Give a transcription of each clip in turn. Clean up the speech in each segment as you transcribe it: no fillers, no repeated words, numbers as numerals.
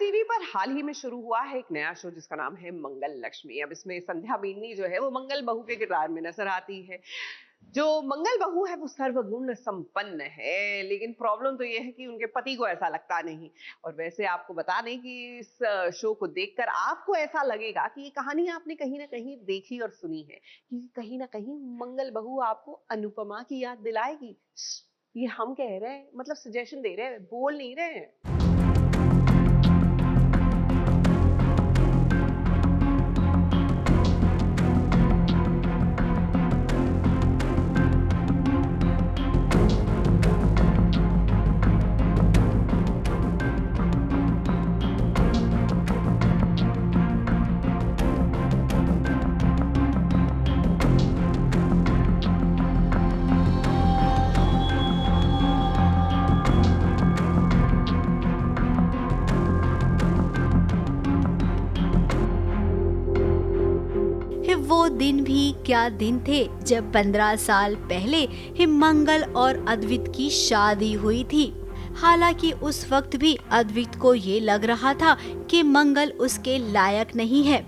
TV पर हाल ही में शुरू हुआ है एक नया शो जिसका नाम है मंगल लक्ष्मी। अब इसमें संध्या बेंदी जो है वो मंगल बहू के किरदार में नजर आती है। जो मंगल बहू है वो सर्वगुण संपन्न है, लेकिन प्रॉब्लम तो ये है कि उनके पति को ऐसा लगता नहीं। और वैसे आपको बता दें कि इस शो को देखकर आपको ऐसा लगेगा कि ये कहानी आपने कहीं ना कहीं देखी और सुनी है, कि कहीं ना कहीं मंगल बहू आपको अनुपमा की याद दिलाएगी। ये हम कह रहे हैं, मतलब सजेशन दे रहे हैं, बोल नहीं रहे हैं। वो दिन भी क्या दिन थे जब 15 साल पहले हिमंगल और अद्वित की शादी हुई थी। हालांकि उस वक्त भी अद्वित को ये लग रहा था कि मंगल उसके लायक नहीं है।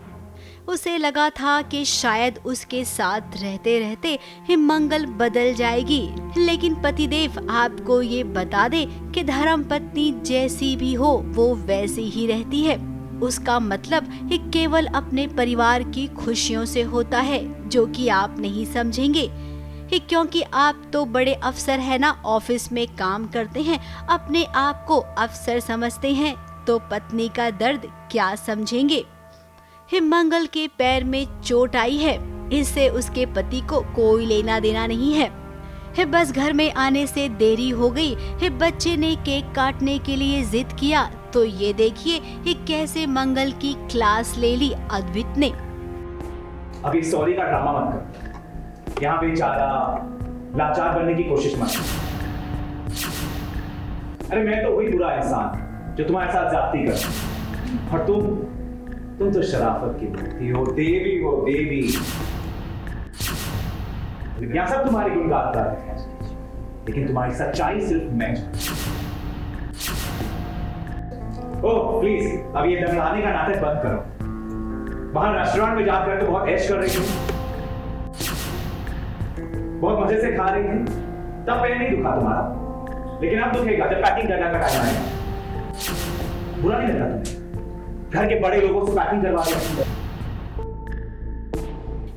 उसे लगा था कि शायद उसके साथ रहते रहते हिमंगल बदल जाएगी, लेकिन पतिदेव आपको ये बता दे कि धर्मपत्नी जैसी भी हो वो वैसी ही रहती है। उसका मतलब ये केवल अपने परिवार की खुशियों से होता है, जो कि आप नहीं समझेंगे। क्योंकि आप तो बड़े अफसर है ना, ऑफिस में काम करते हैं, अपने आप को अफसर समझते हैं, तो पत्नी का दर्द क्या समझेंगे। हिमंगल के पैर में चोट आई है, इससे उसके पति को कोई लेना देना नहीं है। बस घर में आने से देरी हो गई। बच्चे ने केक काटने के लिए जिद किया तो ये देखिए ये कैसे मंगल की क्लास ले ली अद्वित ने। अभी सॉरी का ड्रामा मत कर, यहाँ बेचारा लाचार बनने की कोशिश मत कर। अरे मैं तो वही बुरा इंसान जो तुम्हारे साथ जाती कर, और तुम तो शराफत की मूर्ति हो, देवी हो, देवी। यहाँ सब तुम्हारी गुण गाता है, लेकिन तुम्हारी सच्चाई सिर्फ मैं। ओह प्लीज, अब ये दंगलाने का नाटक बंद करो। बाहर रेस्टोरेंट में जाकर तो बहुत ऐश कर रही हो, बहुत मजे से खा रही थी, तब पैर नहीं दुखा तुम्हारा, लेकिन अब दुखेगा जब पैकिंग करने का टाइम आएगा। बुरा नहीं लगता तुम्हें? घर के बड़े लोगों से पैकिंग करवा रहे हो।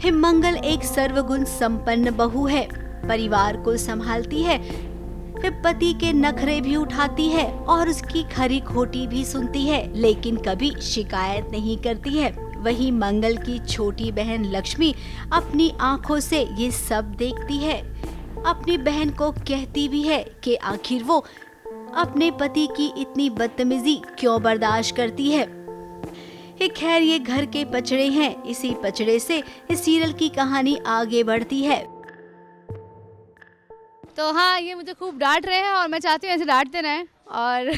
हिमंगल एक सर्वगुण संपन्न बहू है, परिवार को संभालती है, पति के नखरे भी उठाती है और उसकी खरी खोटी भी सुनती है, लेकिन कभी शिकायत नहीं करती है। वहीं मंगल की छोटी बहन लक्ष्मी अपनी आंखों से ये सब देखती है। अपनी बहन को कहती भी है कि आखिर वो अपने पति की इतनी बदतमीजी क्यों बर्दाश्त करती है। खैर ये घर के पचड़े हैं, इसी पचड़े से इस सीरियल की कहानी आगे बढ़ती है। तो हाँ, ये मुझे खूब डांट रहे हैं और मैं चाहती हूँ ऐसे डांटते रहें और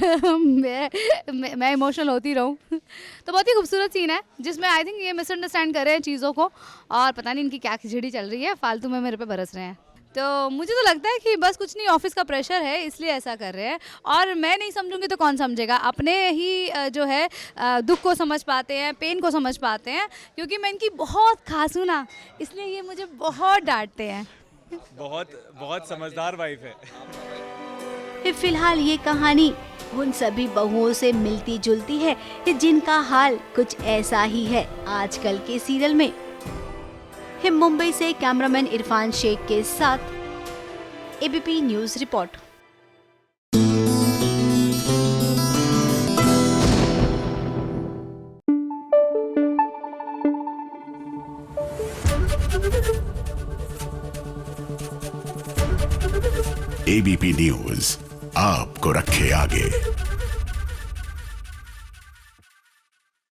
मैं इमोशनल होती रहूँ। तो बहुत ही खूबसूरत सीन है जिसमें आई थिंक ये मिसअंडरस्टैंड कर रहे हैं चीज़ों को, और पता नहीं इनकी क्या खिचड़ी चल रही है, फालतू में मेरे पे बरस रहे हैं। तो मुझे तो लगता है कि बस कुछ नहीं, ऑफिस का प्रेशर है इसलिए ऐसा कर रहे हैं, और मैं नहीं समझूंगी तो कौन समझेगा। अपने ही जो है दुख को समझ पाते हैं, पेन को समझ पाते हैं, क्योंकि मैं इनकी बहुत खास हूँ ना, इसलिए ये मुझे बहुत डांटते हैं। बहुत समझदार वाइफ है। फिलहाल ये कहानी उन सभी बहुओं से मिलती जुलती है जिनका हाल कुछ ऐसा ही है आजकल के सीरियल में। मुंबई से कैमरामैन इरफान शेख के साथ ABP news report. ABP news आपको रखे आगे।